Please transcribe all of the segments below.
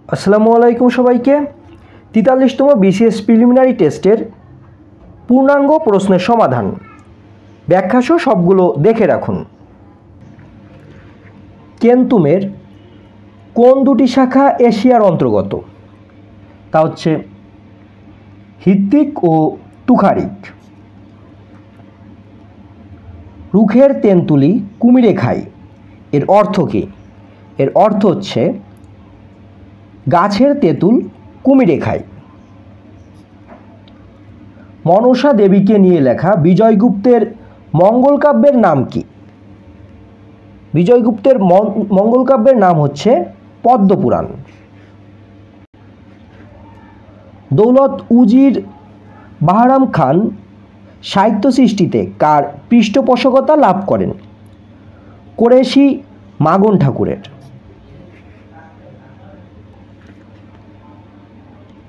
আসসালামু আলাইকুম সবাইকে। 43তম বিসিএস প্রিলিমিনারি টেস্টের পূর্ণাঙ্গ প্রশ্নের সমাধান ব্যাখ্যাসহ সবগুলো দেখে রাখুন। কেন্তুমের কোন দুটি শাখা এশিয়ার অন্তর্গত? তা হচ্ছে হিত্তিক ও তুখারিক। রুখের তেঁতুলি কুমিরে খায়, এর অর্থ কী? এর অর্থ হচ্ছে গাছের তেঁতুল কুমিরে খায়। মনসা দেবীকে নিয়ে লেখা বিজয়গুপ্তের মঙ্গল কাব্যের নাম কি? বিজয়গুপ্তের মঙ্গল কাব্যের নাম হচ্ছে পদ্মপুরাণ। দৌলত উজির বাহরাম খান সাহিত্য সৃষ্টিতে কার পৃষ্ঠপোষকতা লাভ করেন? কোরেশি মাগন ঠাকুরের।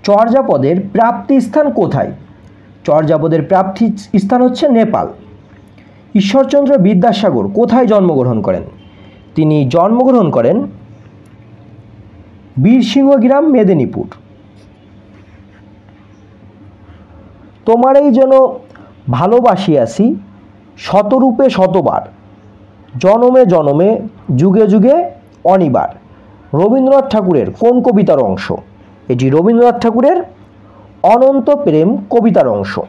চর্যাপদের প্রাপ্তি স্থান কোথায়? চর্যাপদের প্রাপ্তি স্থান হচ্ছে নেপাল। ঈশ্বরচন্দ্র বিদ্যাসাগর কোথায় জন্মগ্রহণ করেন? তিনি জন্মগ্রহণ করেন বীরসিংহ গ্রাম, মেদিনীপুর। তোমারই যেন ভালোবাসিয়াছি শতরূপে শতবার, জনমে জনমে যুগে যুগে অনিবার। রবীন্দ্রনাথ ঠাকুরের কোন কবিতার অংশ? এটি রবীন্দ্রনাথ ঠাকুরের অনন্ত প্রেম কবিতার অংশ।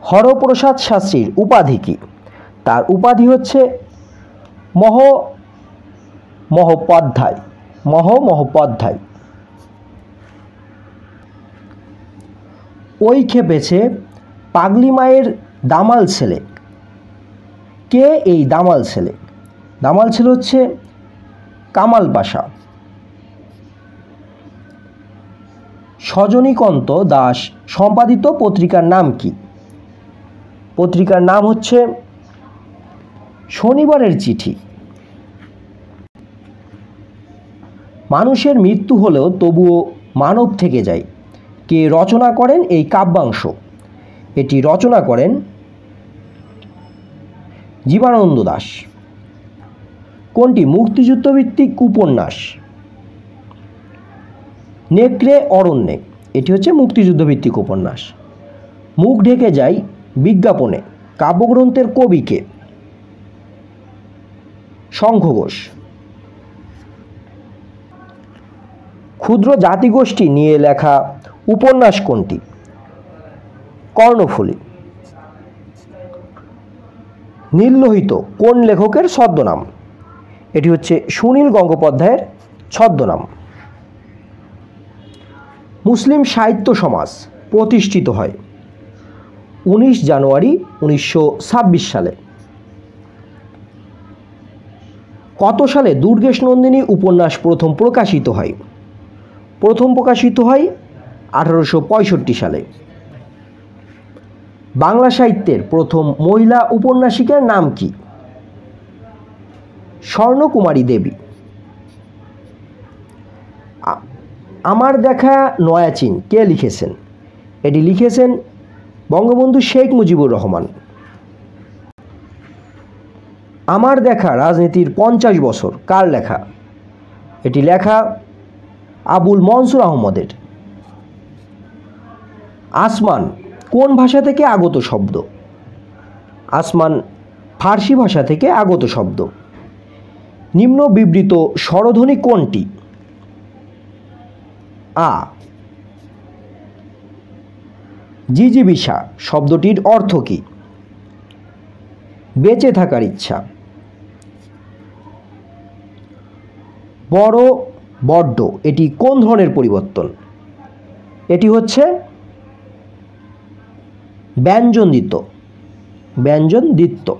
হরপ্রসাদ শাস্ত্রীর উপাধি কী? তার উপাধি হচ্ছে মহোপাধ্যায়। ওই খেপেছে পাগলি মায়ের দামাল ছেলে। কে এই দামাল ছেলে? দামাল ছেলে হচ্ছে কামাল পাশা। সজনীকান্ত দাস সম্পাদিত পত্রিকার নাম কি? পত্রিকার নাম হচ্ছে শনিবারের চিঠি। মানুষের মৃত্যু হলেও তবুও মানব থেকে যায়, কে রচনা করেন এই কাব্যাংশ? এটি রচনা করেন জীবনানন্দ দাশ। কোনটি মুক্তিযুদ্ধভিত্তিক উপন্যাস? নেকড়ে অরণ্যে, এটি হচ্ছে মুক্তিযুদ্ধভিত্তিক উপন্যাস। মুখ ঢেকে যায় বিজ্ঞাপনে কাব্যগ্রন্থের কবিকে? শঙ্খ ঘোষ। ক্ষুদ্র জাতিগোষ্ঠী নিয়ে লেখা উপন্যাস কোনটি? কর্ণফুলী। নীললোহিত কোন লেখকের ছদ্মনাম? এটি হচ্ছে সুনীল গঙ্গোপাধ্যায়ের ছদ্মনাম। মুসলিম সাহিত্য সমাজ প্রতিষ্ঠিত হয় 19 জানুয়ারি 1926 সালে। কত সালে দুর্গেশ নন্দিনী উপন্যাস প্রথম প্রকাশিত হয়? প্রথম প্রকাশিত হয় 1865 সালে। বাংলা সাহিত্যের প্রথম মহিলা উপন্যাসিকার নাম কি? স্বর্ণকুমারী দেবী। আমার দেখা নয়া চীন কে লিখেছেন? এটি লিখেছেন বঙ্গবন্ধু শেখ মুজিবুর রহমান। আমার দেখা রাজনীতির 50 বছর কার লেখা? এটি লেখা আবুল মনসুর আহমদের। আসমান কোন ভাষা থেকে আগত শব্দ? আসমান ফার্সি ভাষা থেকে আগত শব্দ। নিম্ন বিবৃত স্বরধ্বনি কোনটি? আ। জিজিবিষা শব্দটির অর্থ কী? বেঁচে থাকার ইচ্ছা। বড় বড্ড এটি কোন ধরনের পরিবর্তন? এটি হচ্ছে ব্যঞ্জনদ্বিত্ব।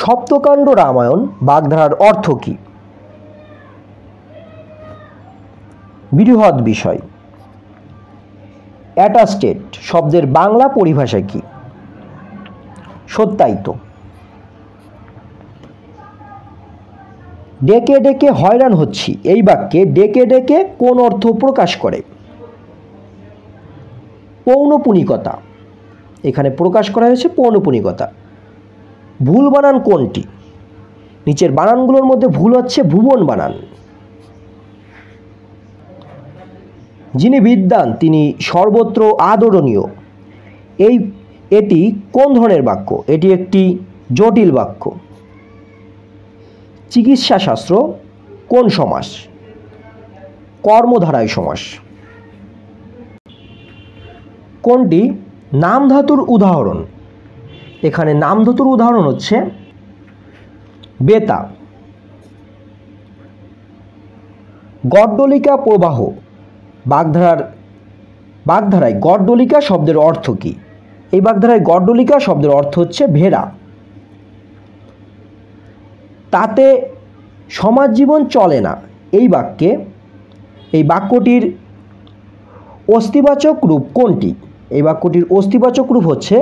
সপ্তকাণ্ড রামায়ণ বাগধারার অর্থ কী? বৃহৎ বিষয়। অ্যাটাস্টেড শব্দের বাংলা পরিভাষা কী? সত্যায়িত। ডেকে ডেকে হয়রান হচ্ছি এই বাক্যে ডেকে ডেকে কোন অর্থ প্রকাশ করে? পৌনপুনিকতা। এখানে প্রকাশ করা হয়েছে পৌনপুনিকতা। ভুল বানান কোনটি? নিচের বানানগুলোর মধ্যে ভুল হচ্ছে ভুবন বানান। যিনি বিদ্বান তিনি সর্বত্র আদরণীয়। এটি কোন ধরনের বাক্য? এটি একটি জটিল বাক্য। চিকিৎসা শাস্ত্র কোন সমাস? কর্মধারায় সমাস। কোনটি নাম ধাতুর উদাহরণ? এখানে নাম ধাতুর উদাহরণ হচ্ছে বেতা। গড্ডলিকা প্রবাহ বাগধারায় গড্ডলিকা শব্দের অর্থ কী? এই বাগধারায় গড্ডলিকা শব্দের অর্থ হচ্ছে ভেড়া। তাতে সমাজ জীবন চলে না এই বাক্যটির অস্তিবাচক রূপ কোনটি? এই বাক্যটির অস্তিবাচক রূপ হচ্ছে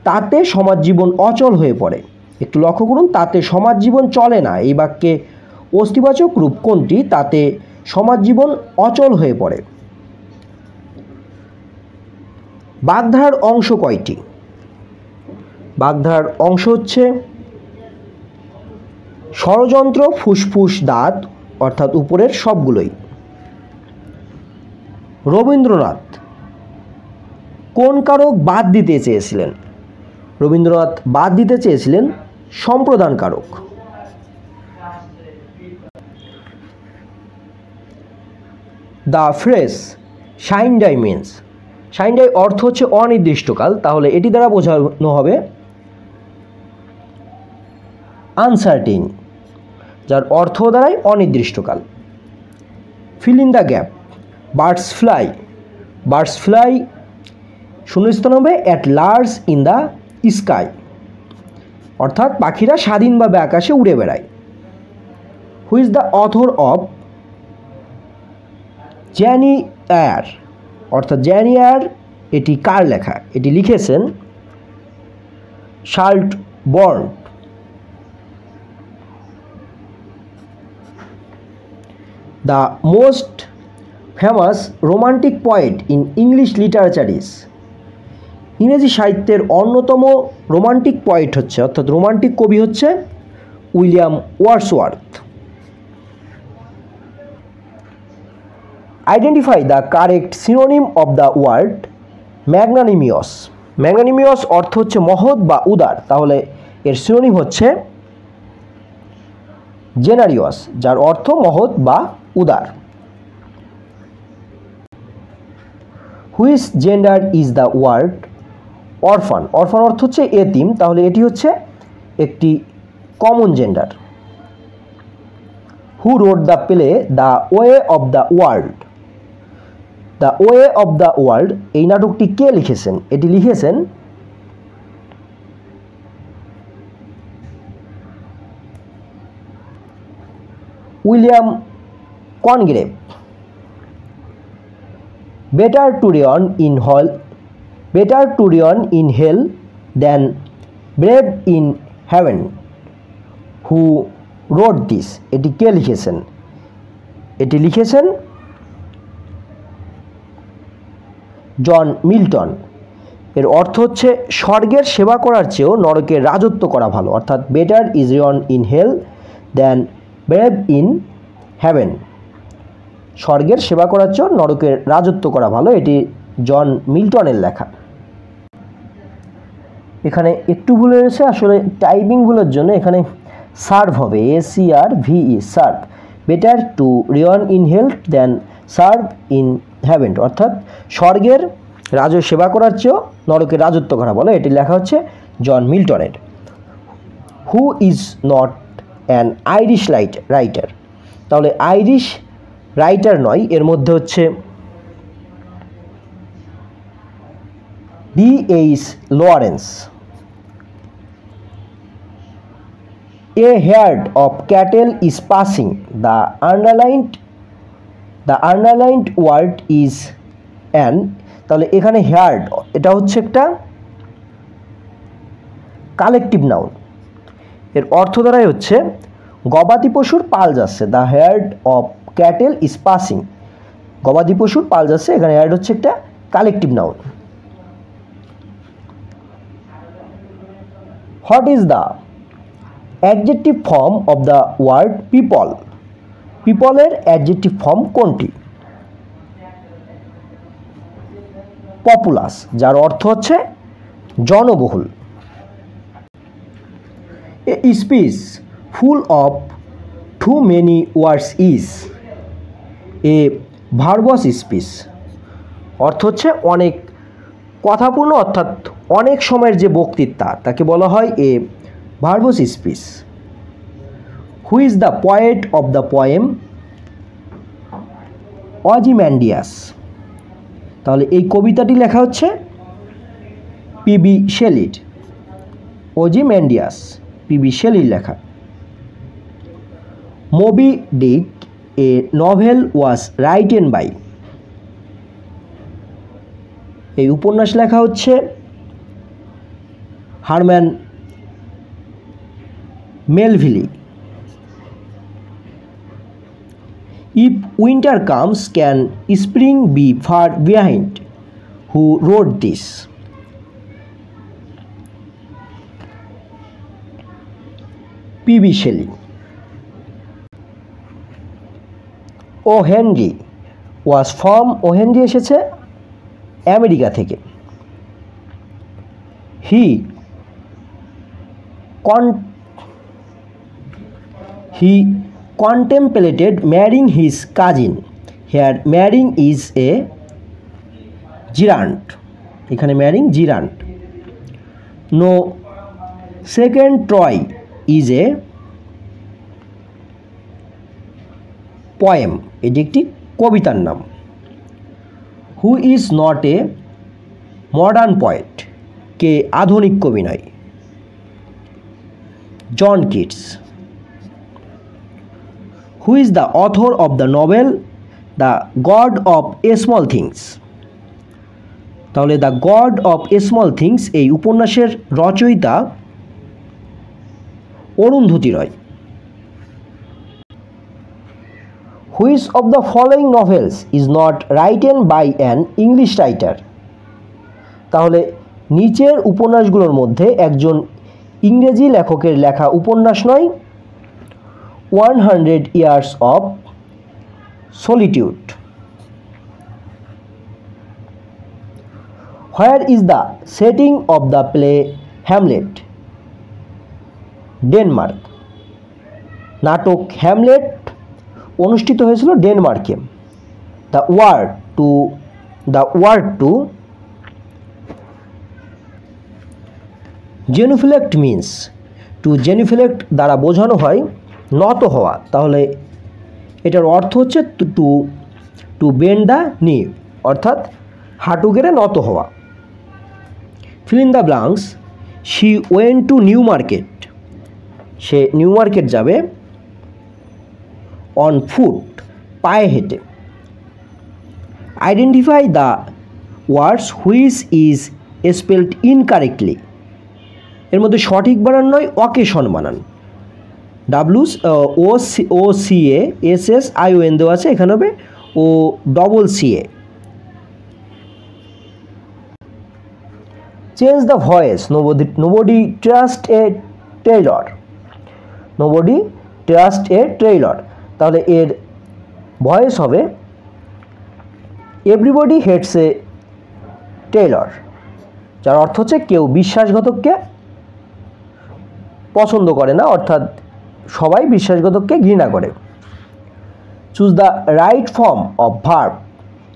তাতে সমাজ জীবন অচল হয়ে পড়ে। একটু লক্ষ্য করুন, তাতে সমাজ জীবন চলে না এই বাক্যে অস্তিবাচক রূপ কোনটি? তাতে সমাজ জীবন অচল হয়ে পড়ে। বাগধারার অংশ কয়টি? বাগধারার অংশ হচ্ছে স্বরযন্ত্র, ফুসফুস, দাঁত, অর্থাৎ উপরের সবগুলোই। রবীন্দ্রনাথ কোন কারক বাদ দিতে চেয়েছিলেন? রবীন্দ্রনাথ বাদ দিতে চেয়েছিলেন সম্প্রদান কারক। The phrase sine die means, sine die অর্থ হচ্ছে অনির্দিষ্টকাল, তাহলে এটি দ্বারা বোঝানো হবে আনসার্টিন, যার অর্থ দাঁড়ায় অনির্দিষ্টকাল। Fill in the gap. Birds fly শূন্যস্থান হবে at large in the sky, অর্থাৎ পাখিরা স্বাধীনভাবে আকাশে উড়ে বেড়ায়। Who is the author of Jane Eyre, অর্থাৎ জ্যানি এয়ার এটি কার লেখা? এটি লিখেছেন Charlotte Bronte. The most famous romantic poet in English literature is, ইংরেজি সাহিত্যের অন্যতম রোমান্টিক পোয়েট হচ্ছে, অর্থাৎ রোমান্টিক কবি হচ্ছে William Wordsworth. Identify the correct synonym of the word magnanimous. Magnanimous অর্থ হচ্ছে মহৎ বা উদার, তাহলে এর সিনোনিম হচ্ছে জেনারিয়াস, যার অর্থ মহৎ বা উদার। Which gender is the word orphan? Orphan অর্থ হচ্ছে এতিম, তাহলে এটি হচ্ছে একটি common gender. Who wrote the play the way of the world? The way of the world এই নাটকটি কে লিখেছেন? এটি লিখেছেন William Congreve. Better to reign in hell than brave in heaven. Who wrote this? এটি কে লিখেছেন? এটি লিখেছেন জন মিল্টন। এর অর্থ হচ্ছে স্বর্গের সেবা করার চেয়েও নরকের রাজত্ব করা ভালো, অর্থাৎ better is reign in hell than brave in heaven. স্বর্গের সেবা করার চেয়েও নরকের রাজত্ব করা ভালো, এটি জন মিল্টনের লেখা। এখানে একটু ভুল হয়েছে, আসলে টাইপিং ভুলের জন্য এখানে সার্ভ হবে, SERVE, serve. Better to reign in hell than serve in heaven, অর্থাৎ স্বর্গের সেবা করার চেয়েও নরকের রাজত্ব করা বলে, এটি লেখা হচ্ছে জন মিল্টনের। Who is not an Irish writer? তাহলে আইরিশ রাইটার নয়, এর মধ্যে হচ্ছে D.H. Lawrence. A herd of cattle is passing. The underlined word is an, তাহলে এখানে herd এটা হচ্ছে একটা কালেকটিভ নাউন, এর অর্থ দ্বারাই হচ্ছে গবাদি পশুর পাল যাচ্ছে। The herd of cattle is passing, গবাদি পশুর পাল যাচ্ছে, এখানে herd হচ্ছে একটা collective noun. What is the adjective form of the word people. পিপলের অ্যাডজেক্টিভ ফর্ম কোনটি? পপুলাস, যার অর্থ হচ্ছে জনবহুল। A speech full of too many words is a verbose speech. অর্থ হচ্ছে অনেক কথাপূর্ণ, অর্থাৎ অনেক সময়ের যে বক্তৃতা তাকে বলা হয় a verbose speech. Who is the poet of the poem? Ozymandias. তাহলে এই কবিতাটি লেখা হচ্ছে পিবি শেলির। ওজিম্যান্ডিয়াস পিবি শেলির লেখা। Moby Dick a novel was written by. এই উপন্যাস লেখা হচ্ছে Herman Melville. If winter comes can spring be far behind? Who wrote this? PB Shelley. O Henry was from, O Henry এসেছে আমেরিকা থেকে। He contemplated marrying his cousin. Here marrying is a gerund. এখানে marrying gerund. No second Troy is a poem. এটি একটি কবিতার নাম। Who is not a modern poet? কে আধুনিক কবি নয়? John Keats. Who is the author of the novel The God of Small Things? তাহলে the god of small things এই উপন্যাসের রচয়িতা অরুন্ধতী রয়। Which of the following novels is not written by an English writer? তাহলে নিচের উপন্যাসগুলোর মধ্যে একজন ইংরেজি লেখকের লেখা উপন্যাস নয় 100 Years of Solitude. Where is the setting of the play Hamlet? Denmark. নাটক হ্যামলেট অনুষ্ঠিত হয়েছিল ডেনমার্কে। The word to genuflect means, to genuflect দ্বারা বোঝানো হয় নত হওয়া। তাহলে এটার অর্থ হচ্ছে টু বেন্ড দ্য নি, অর্থাৎ হাঁটু গেড়ে নত হওয়া। Feel in the blanks. She went to new market. Say new market যাবে। অন ফুট, পায়ে হেঁটে। Identify the words which is spelled incorrectly. এর মধ্যে সঠিক বানান নয় অকেশন বানান। WOCASSION দেওয়া আছে, এখানে হবে OCCA। Change the voice. Nobody trust A Taylor. Nobody trust A Taylor. তাহলে এর ভয়েস হবে এভরিবডি হেটস এ টেইলর, যার অর্থ হচ্ছে কেউ বিশ্বাসঘাতককে পছন্দ করে না, অর্থাৎ সবাই বিশ্বাসঘাতককে ঘৃণা করে। Choose the right form of verb.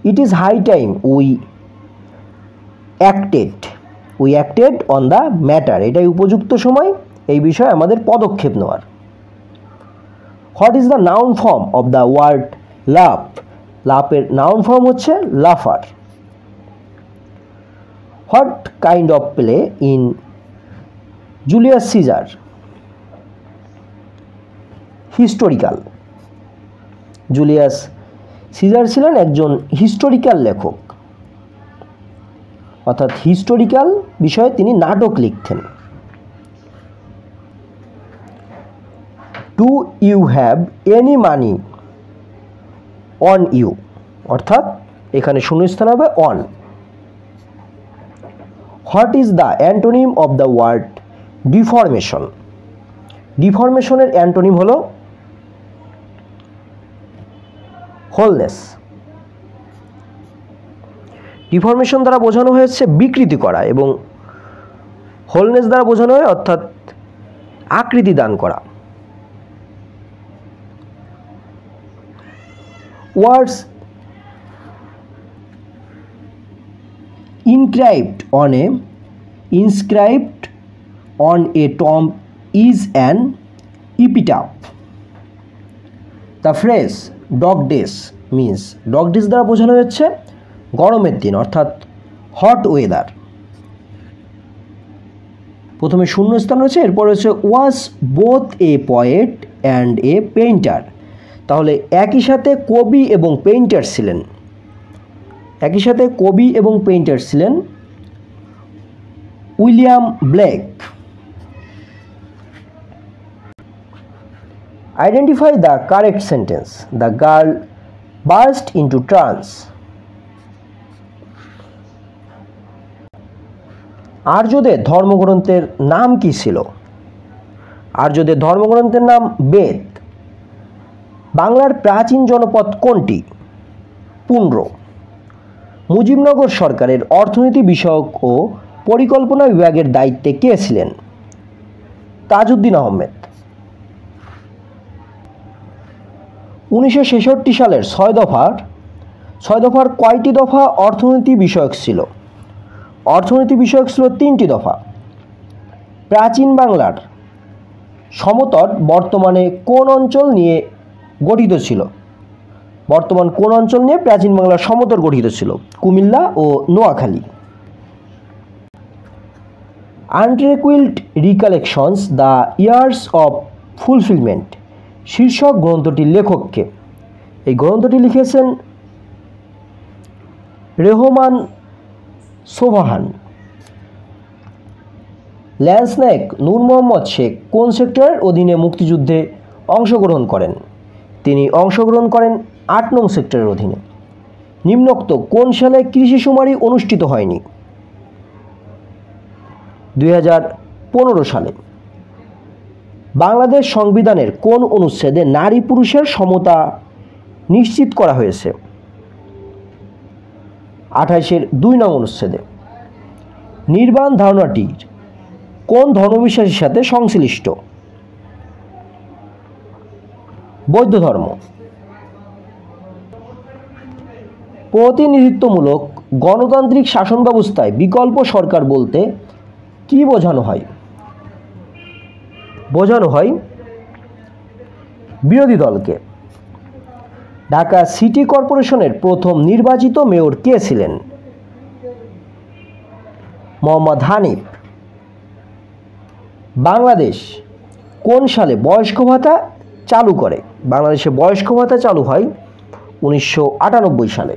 It is high time we acted on the matter. এটাই উপযুক্ত সময় এই বিষয়ে আমাদের পদক্ষেপ নেওয়ার। What is the noun form of the word love? লাভের নাউন ফর্ম হচ্ছে লাফার। What kind of play is Julius Caesar? Historical. Julius Caesar ছিলেন একজন হিস্টোরিক্যাল লেখক, অর্থাৎ হিস্টোরিক্যাল বিষয়ে তিনি নাটক লিখতেন। Do you have any money on you? অর্থাৎ এখানে শূন্যস্থান হবে on. What is the antonym of the word deformation? ডিফরমেশনের অ্যান্টোনিম হলো হোলনেস। ডিফরমেশন দ্বারা বোঝানো হয়েছে বিকৃতি করা এবং হোলনেস দ্বারা বোঝানো হয় অর্থাৎ আকৃতি দান করা। ওয়ার্ডস inscribed on a tomb is an epitaph. The phrase dog days means dog days দ্বারা বোঝানো হচ্ছে গরমের দিন অর্থাৎ হট ওয়েদার। প্রথমে শূন্যস্থান রয়েছে, এরপর রয়েছে ওয়াজ both a poet and a painter. তাহলে একই সাথে কবি এবং পেইন্টার ছিলেন, একই সাথে কবি এবং পেইন্টার ছিলেন William Blake. Identify the correct sentence. The girl burst into trans. আর্যদের ধর্মগ্রন্থের নাম কি ছিল? আর্যদের ধর্মগ্রন্থের নাম বেদ। বাংলার প্রাচীন জনপদ কোনটি? পুন্ড্র। মুজিবনগর সরকারের অর্থনীতি বিষয়ক ও পরিকল্পনা বিভাগের দায়িত্বে কে ছিলেন? তাজউদ্দিন আহমেদ। 1966 সালের 6 দফার কয়টি দফা অর্থনীতি বিষয়ক ছিল? অর্থনীতি বিষয়ক ছিল 3টি দফা। প্রাচীন বাংলার সমতট বর্তমানে কোন অঞ্চল নিয়ে গঠিত ছিল? বর্তমান কোন অঞ্চল নিয়ে প্রাচীন বাংলার সমতট গঠিত ছিল? কুমিল্লা ও Noakhali. Untranquil recollections the years of fulfilment শীর্ষক গ্রন্থটির লেখককে? এই গ্রন্থটি লিখেছেন রেহমান সোবহান। ল্যান্স নায়েক নূর মোহাম্মদ শেখ কোন সেক্টরের অধীনে মুক্তিযুদ্ধে অংশগ্রহণ করেন? তিনি অংশগ্রহণ করেন 8 নং সেক্টরের অধীনে। নিম্নোক্ত কোন সালে কৃষি শুমারি অনুষ্ঠিত হয়নি? 2015 সালে। বাংলাদেশ সংবিধানের কোন অনুচ্ছেদে নারী পুরুষের সমতা নিশ্চিত করা হয়েছে? 28-এর 2 নং অনুচ্ছেদে। নির্বাণ ধারণাটি কোন ধর্মবিশ্বাসের সাথে সংশ্লিষ্ট? বৌদ্ধ ধর্ম। প্রতিনিধিত্বমূলক গণতান্ত্রিক শাসন ব্যবস্থায় বিকল্প সরকার বলতে কি বোঝানো হয়? বোঝানো হয় বিরোধী দলকে। ঢাকা সিটি কর্পোরেশনের প্রথম নির্বাচিত মেয়র কে ছিলেন? মোহাম্মদ হানিফ। বাংলাদেশ কোন সালে বয়স্ক ভাতা চালু করে? বাংলাদেশে বয়স্ক ভাতা চালু হয় 1998 সালে।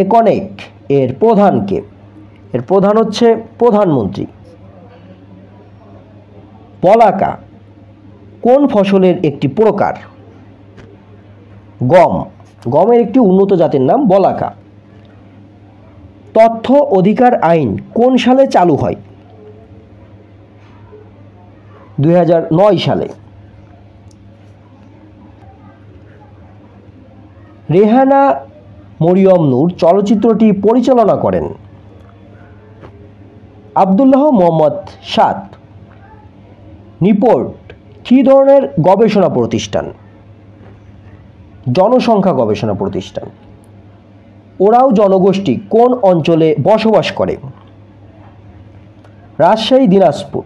একনেক এর প্রধান কে? এর প্রধান হচ্ছে প্রধানমন্ত্রী। বলাকা কোন ফসলের একটি প্রকার? গম। গমের একটি উন্নত জাতের নাম বলাকা। তথ্য অধিকার আইন কোন সালে চালু হয়? 2009 সালে। রেহানা মরিয়ম নূর চলচ্চিত্রটি পরিচালনা করেন আব্দুল্লাহ মোহাম্মদ সাদ। নিপোর্ট কী ধরনের গবেষণা প্রতিষ্ঠান? জনসংখ্যা গবেষণা প্রতিষ্ঠান। ওরাও জনগোষ্ঠী কোন অঞ্চলে বসবাস করে? রাজশাহী, দিনাজপুর।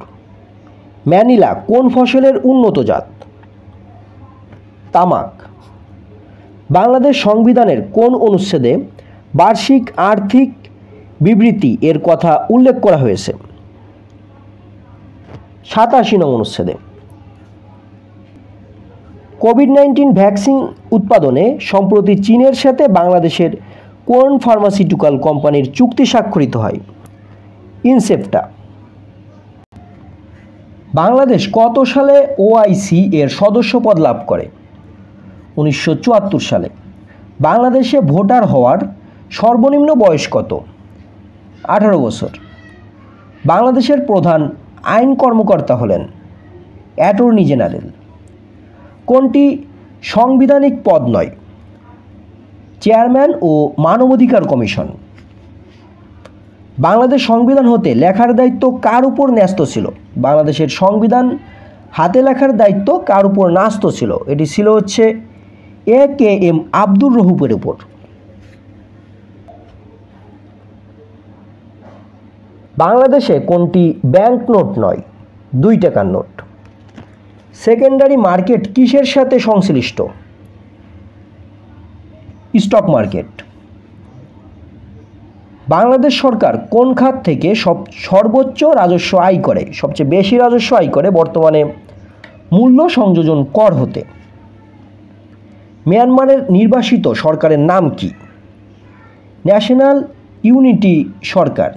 ম্যানিলা কোন ফসলের উন্নত জাত? তামাক। বাংলাদেশ সংবিধানের কোন অনুচ্ছেদে বার্ষিক আর্থিক বিবৃতি এর কথা উল্লেখ করা হয়েছে? 87 নং অনুচ্ছেদে। কোভিড-19 ভ্যাকসিন উৎপাদনে সম্প্রতি চীনের সাথে বাংলাদেশের কোন ফার্মাসিউটিক্যাল কোম্পানির চুক্তি স্বাক্ষরিত হয়? ইনসেপ্টা। বাংলাদেশ কত সালে ওআইসি এর সদস্যপদ লাভ করে? 1974 সালে। বাংলাদেশে ভোটার হওয়ার সর্বনিম্ন বয়স কত? 18 বছর। বাংলাদেশের প্রধান আইন কর্মকর্তা হলেন অ্যাটর্নি জেনারেল। কোনটি সাংবিধানিক পদ নয়? চেয়ারম্যান ও মানবাধিকার কমিশন। বাংলাদেশ সংবিধান হতে লেখার দায়িত্ব কার উপর ন্যস্ত ছিল? বাংলাদেশের সংবিধান হাতে লেখার দায়িত্ব কার উপর ন্যস্ত ছিল? এটি ছিল হচ্ছে AKM আব্দুর রউফের উপর। বাংলাদেশে কোনটি ব্যাংক নোট নয়? 2 টাকার নোট। সেকেন্ডারি মার্কেট কিসের সাথে সংশ্লিষ্ট? Stock market. বাংলাদেশ সরকার কোন খাত থেকে সর্বোচ্চ রাজস্ব আয় করে? সবচেয়ে বেশি রাজস্ব আয় করে বর্তমানে মূল্য সংযোজন কর হতে। মিয়ানমারের নির্বাসিত সরকারের নাম কি? ন্যাশনাল ইউনিটি সরকার।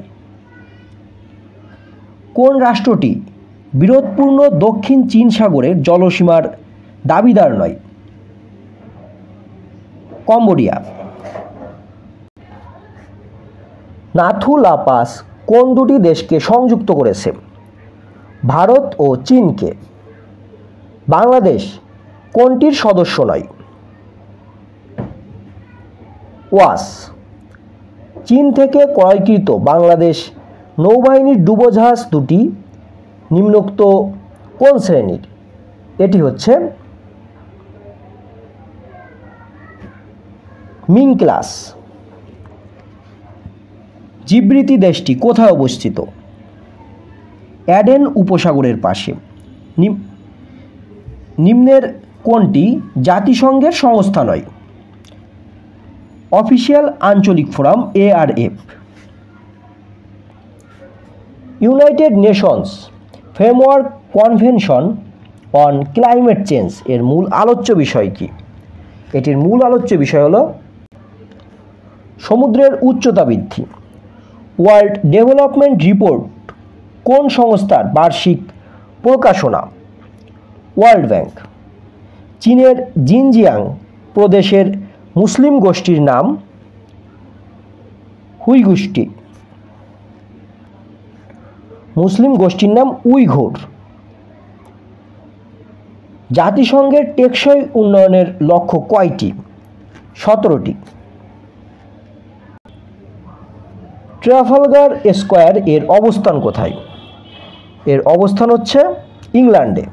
কোন রাষ্ট্রটি বিরোধপূর্ণ দক্ষিণ চীন সাগরের জলসীমার দাবিদার নয়? কম্বোডিয়া। নাথু লা পাস কোন দুটি দেশকে সংযুক্ত করেছে? ভারত ও চীনকে। বাংলাদেশ কোনটির সদস্য নয়? ওয়াস। চীন থেকে ক্রয়কৃত বাংলাদেশ নৌবাহিনীর ডুবোজাহাজ দুটি নিম্নোক্ত কোন শ্রেণীর? এটি হচ্ছে মিং ক্লাস। জিব্রিতি দেশটি কোথায় অবস্থিত? অ্যাডেন উপসাগরের পাশে। নিম্নের কোনটি জাতিসংঘের সংস্থা নয়? অফিসিয়াল আঞ্চলিক forum ARF। United Nations framework convention on climate change এর মূল আলোচ্য বিষয় কি? এটির মূল আলোচ্য বিষয় হলো সমুদ্রের উচ্চতা বৃদ্ধি। ওয়ার্ল্ড ডেভেলপমেন্ট রিপোর্ট কোন সংস্থার বার্ষিক প্রকাশনা? World bank. চীনের জিনজিয়াং প্রদেশের মুসলিম গোষ্ঠীর নাম? হুই গোষ্ঠী। মুসলিম গোষ্ঠীর নাম উইঘুর। জাতিসংঘের টেকসই উন্নয়নের লক্ষ্য কয়টি? 17টি। ট্রাফালগার স্কয়ার এর অবস্থান কোথায়? এর অবস্থান হচ্ছে ইংল্যান্ডে।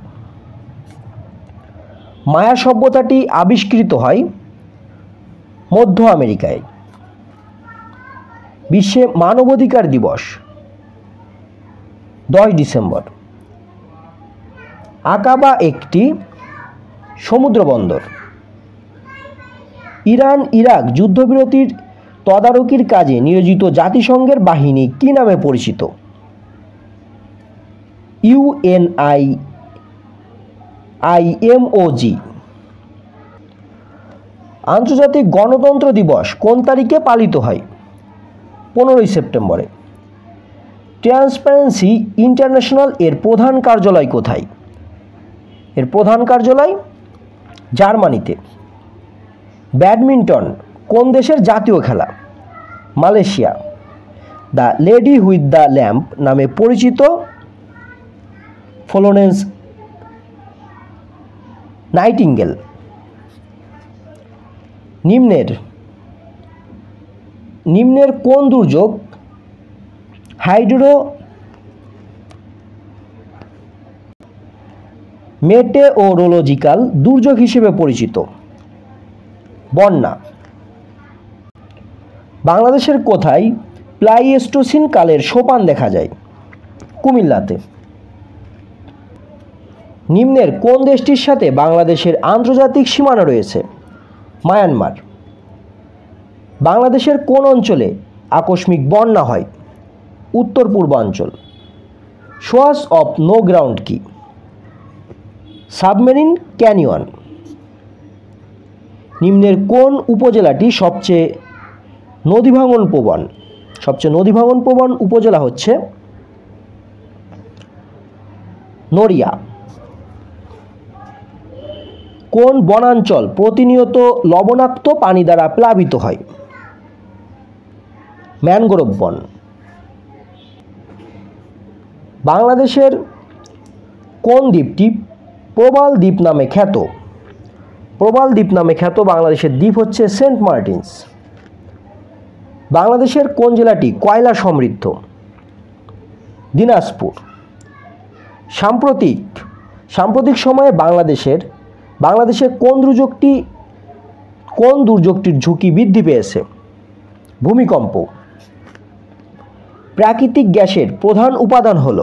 মায়া সভ্যতাটি আবিষ্কৃত হয় মধ্য আমেরিকায়। বিশ্বে মানবাধিকার দিবস 10 ডিসেম্বর। আকাবা একটি সমুদ্র বন্দর। ইরান ইরাক যুদ্ধবিরতির তদারকির কাজে নিয়োজিত জাতিসংঘের বাহিনী কি নামে পরিচিত? UNIMOG। আন্তর্জাতিক গণতন্ত্র দিবস কোন তারিখে পালিত হয়? 15 সেপ্টেম্বরে। ট্রান্সপারেন্সি ইন্টারন্যাশনাল এর প্রধান কার্যালয় কোথায়? এর প্রধান কার্যালয় জার্মানিতে। ব্যাডমিন্টন কোন দেশের জাতীয় খেলা? Malaysia. The lady with the lamp নামে পরিচিত ফ্লোরেন্স নাইটিঙ্গেল। নিম্নের কোন দুর্যোগ মেটেওরোলজিক্যাল দুর্যোগ হিসেবে পরিচিত? বন্যা। বাংলাদেশের কোথায় প্লাইস্টোসিন কালের সোপান দেখা যায়? কুমিল্লাতে। নিম্নের কোন দেশটির সাথে বাংলাদেশের আন্তর্জাতিক সীমানা রয়েছে? মায়ানমার। বাংলাদেশের কোন অঞ্চলে আকস্মিক বন্যা হয়? উত্তর পূর্বাঞ্চল। সোয়াস অফ নো গ্রাউন্ড কি? Submarine canyon. নিম্নের কোন উপজেলাটি সবচেয়ে নদীভাঙন প্রবণ? সবচেয়ে নদীভাঙন প্রবণ উপজেলা হচ্ছে নড়িয়া। কোন বনাঞ্চল প্রতিনিয়ত লবণাক্ত পানি দ্বারা প্লাবিত হয়? ম্যানগ্রোভ বন। বাংলাদেশের কোন দ্বীপটি প্রবাল দ্বীপ নামে খ্যাত? প্রবাল দ্বীপ নামে খ্যাত বাংলাদেশের দ্বীপ হচ্ছে সেন্ট মার্টিনস। বাংলাদেশের কোন জেলাটি কয়লা সমৃদ্ধ? দিনাজপুর। সাম্প্রতিক সময়ে বাংলাদেশে কোন দুর্যোগটির ঝুঁকি বৃদ্ধি পেয়েছে? ভূমিকম্প। প্রাকৃতিক গ্যাসের প্রধান উপাদান হল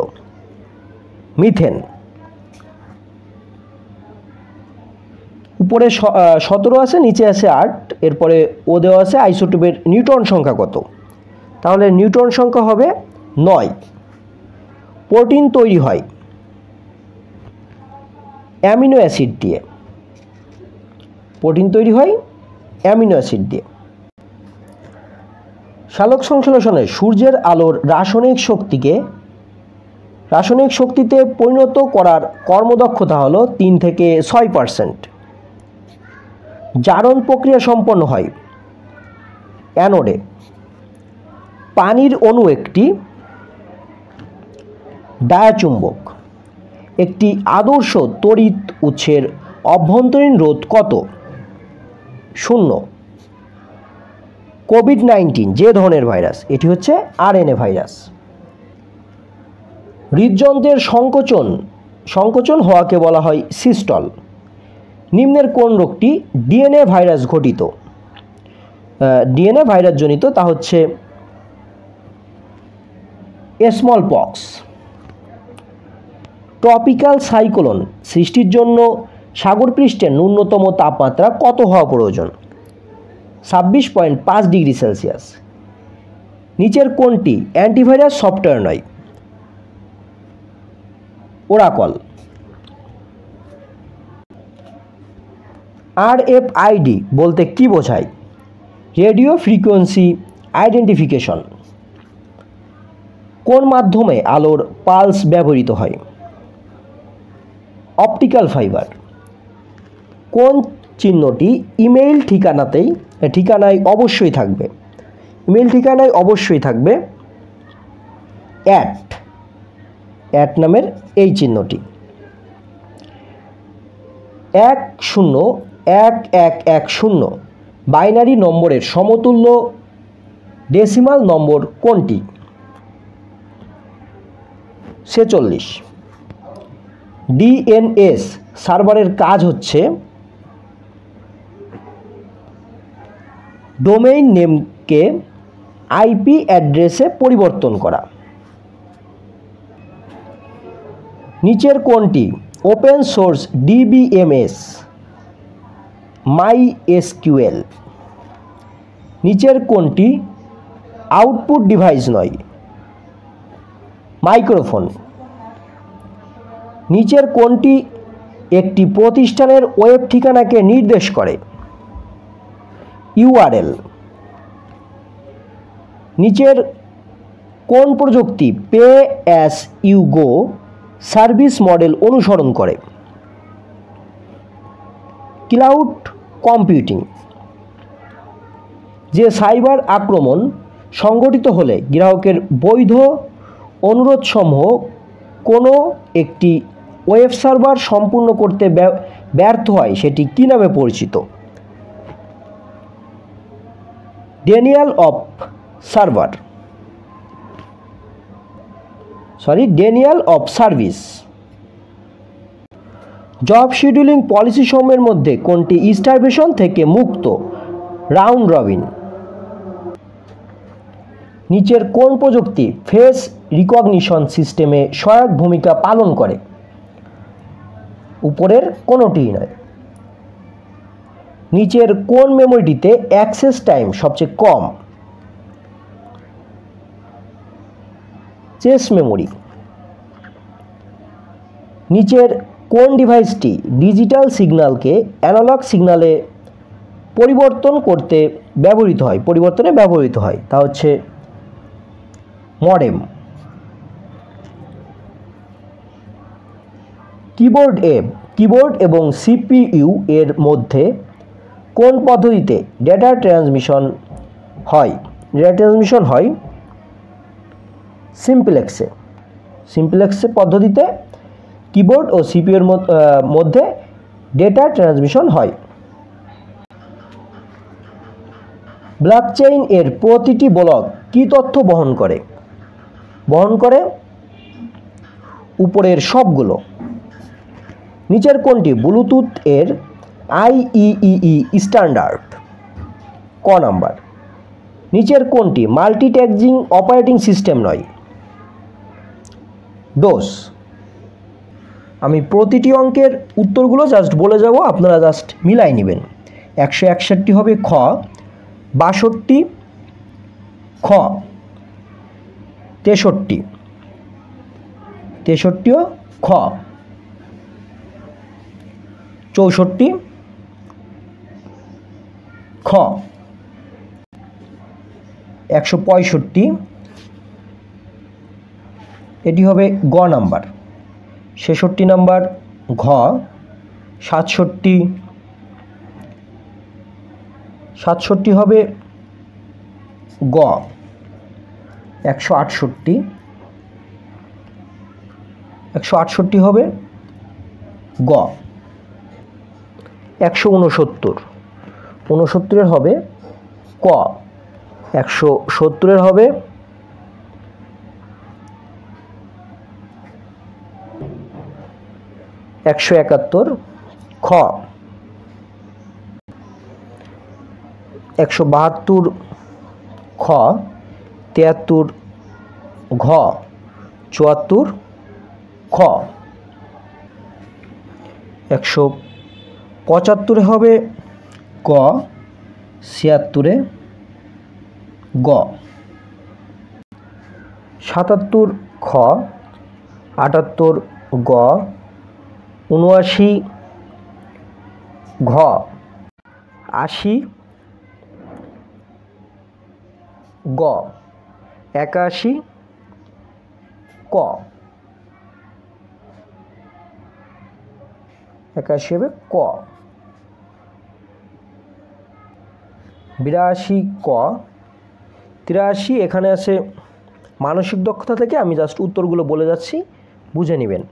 মিথেন। উপরে 17 আছে, নিচে আছে 8, এরপরে ও দেওয়া আছে আইসোটোপের নিউট্রন সংখ্যা কত? তাহলে নিউট্রন সংখ্যা হবে 9। প্রোটিন তৈরি হয় অ্যামিনো অ্যাসিড দিয়ে। সালোক সংশ্লেষণে সূর্যের আলোর রাসায়নিক শক্তিতে পরিণত করার কর্মদক্ষতা হলো 3 থেকে 6%। জারণ প্রক্রিয়া সম্পন্ন হয় অ্যানোডে। পানির অণু একটি ডায়াচুম্বক। একটি আদর্শ তড়িৎ উৎসের অভ্যন্তরীণ রোধ কত? 0। কোভিড-19 যে ধরনের ভাইরাস, এটি হচ্ছে RNA ভাইরাস। হৃদযন্ত্রের সংকোচন হওয়াকে বলা হয় সিস্টল। নিম্নের কোন রোগটি ডিএনএ ভাইরাস জনিত? তা হচ্ছে স্মল পক্স। ট্রপিক্যাল সাইক্লোন সৃষ্টির জন্য সাগরপৃষ্ঠের ন্যূনতম তাপমাত্রা কত হওয়া প্রয়োজন? 26.5 ডিগ্রি সেলসিয়াস। নিচের কোনটি অ্যান্টিভাইরাস সফটওয়্যার নয়? ওরাকল। RFID বলতে কি বোঝায়? Radio frequency identification. কোন মাধ্যমে আলোর পালস ব্যবহৃত হয়? Optical fibre. কোন চিহ্নটি ইমেইল ঠিকানায় অবশ্যই থাকবে? অ্যাট নামের এই চিহ্নটি। 10110 বাইনারি নম্বরের সমতুল্য ডেসিমাল নম্বর কোনটি? 46। DNS সার্ভারের কাজ হচ্ছে ডোমেইন নেমকে IP অ্যাড্রেসে পরিবর্তন করা। নিচের কোনটি ওপেন সোর্স DBMS MySQL? নিচের কোনটি আউটপুট ডিভাইস নয়? মাইক্রোফোন। নিচের কোনটি একটি প্রতিষ্ঠানের ওয়েব ঠিকানাকে নির্দেশ করে? URL। নিচের কোন প্রযুক্তি pay as you go service model অনুসরণ করে? Cloud computing. যে সাইবার আক্রমণ সংগঠিত হলে গ্রাহকের বৈধ অনুরোধসমূহ কোনো একটি ওয়েব সার্ভার সম্পূর্ণ করতে ব্যর্থ হয় সেটি কী নামে পরিচিত? Daniel of service. Job scheduling policy সমূহের মধ্যে কোনটি স্টারভেশন থেকে মুক্ত? Round robin. নিচের কোন প্রযুক্তি ফেস রিকগনিশন সিস্টেমে সহায়ক ভূমিকা পালন করে? উপরের কোনোটিই নয়। নিচের কোন মেমোরিটিতে অ্যাক্সেস টাইম সবচেয়ে কম? Chess memory. নিচের কোন ডিভাইসটি ডিজিটাল সিগন্যালকে অ্যানালগ সিগন্যালে পরিবর্তনে ব্যবহৃত হয়? তা হচ্ছে মডেম। কিবোর্ড এবং CPU এর মধ্যে কোন পদ্ধতিতে ডেটা ট্রান্সমিশন হয়? সিম্পলেক্সে। সিম্পলেক্স পদ্ধতিতে কিবোর্ড ও সিপিইউর মধ্যে ডেটা ট্রান্সমিশন হয়। ব্লকচেইন এর প্রতিটি ব্লক কী তথ্য বহন করে? উপরের সবগুলো। নিচের কোনটি ব্লুটুথ এর IEEE স্ট্যান্ডার্ড? ক নাম্বার। নিচের কোনটি মাল্টিটাস্কিং অপারেটিং সিস্টেম নয়? ডোস। আমি প্রতিটি অঙ্কের উত্তরগুলো জাস্ট বলে যাব, আপনারা জাস্ট মিলাই নেবেন। 161 হবে খ, 62 খ, 63 খ, 64 খ, 165 এটি হবে গ নাম্বার, 66 নাম্বার ঘ, 67 হবে গ, 168 হবে গ, 169 হবে ক, 170 হবে খ, 172 খ, 73 ঘ, 74 খ, 175 হবে ক, 76 গ, 77 খ, 78 গ, 79 ঘ, 80 গ, 81 ক, 81 হবে ক, 82 ক, 83 এখানে আছে মানসিক দক্ষতা থেকে, আমি জাস্ট উত্তরগুলো বলে যাচ্ছি, বুঝে নেবেন।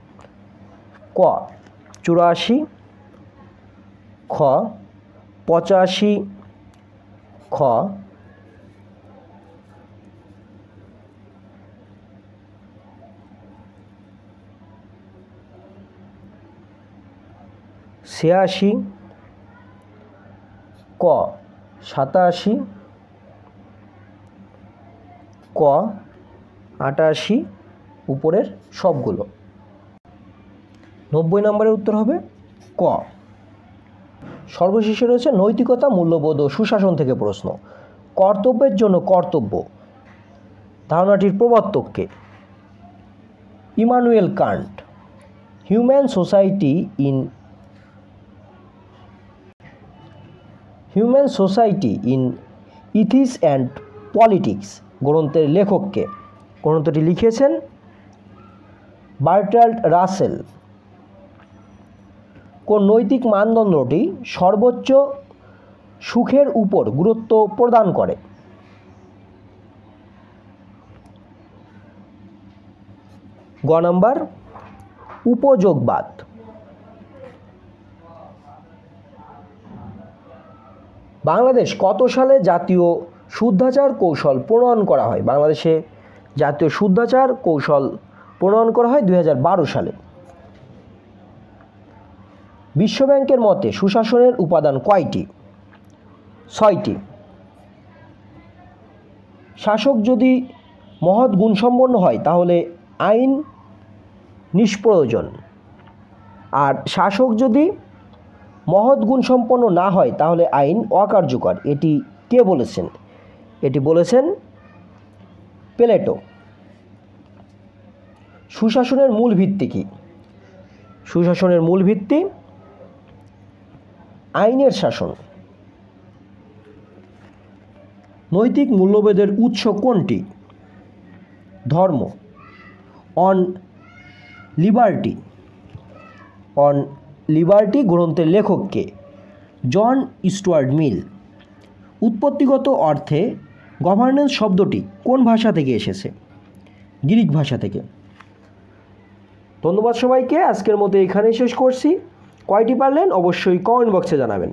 ক, 84 খ, 85 খ, 86 ক, 87 ক, 88 উপরের সবগুলো। 90 নম্বরের উত্তর হবে ক। সর্বশেষে রয়েছে নৈতিকতা, মূল্যবোধ ও সুশাসন থেকে প্রশ্ন। কর্তব্যের জন্য কর্তব্য ধারণাটির প্রবর্তক কে? Immanuel Kant. Human society in ethics and politics গ্রন্থের লেখককে? গ্রন্থটি লিখেছেন বার্ট্রাল্ড রাসেল। কোন নৈতিক মানদণ্ডটি সর্বোচ্চ সুখের উপর গুরুত্ব প্রদান করে? গ নাম্বার, উপযোগবাদ। বাংলাদেশ কত সালে জাতীয় শুদ্ধাচার কৌশল প্রণয়ন করা হয়? বাংলাদেশে জাতীয় শুদ্ধাচার কৌশল প্রণয়ন করা হয় 2012 সালে। বিশ্বব্যাংকের মতে সুশাসনের উপাদান কয়টি? 6টি। শাসক যদি মহৎ গুণসম্পন্ন হয় তাহলে আইন নিষ্প্রয়োজন, আর শাসক যদি মহৎ গুণসম্পন্ন না হয় তাহলে আইন অকার্যকর। এটি কে বলেছেন? এটি বলেছেন প্লেটো। সুশাসনের মূল ভিত্তি কি? সুশাসনের মূল ভিত্তি আইনের শাসন। নৈতিক মূল্যবোধের উৎস কোনটি? ধর্ম। অন লিবার্টি গ্রন্থের লেখক কে? জন স্টুয়ার্ট মিল। উৎপত্তিগত অর্থে গভর্নেন্স শব্দটি কোন ভাষা থেকে এসেছে? গ্রিক ভাষা থেকে। ধন্যবাদ সবাইকে। আজকের মতো এখানেই শেষ করছি। কয়টি পারলেন অবশ্যই কমেন্ট বক্সে জানাবেন।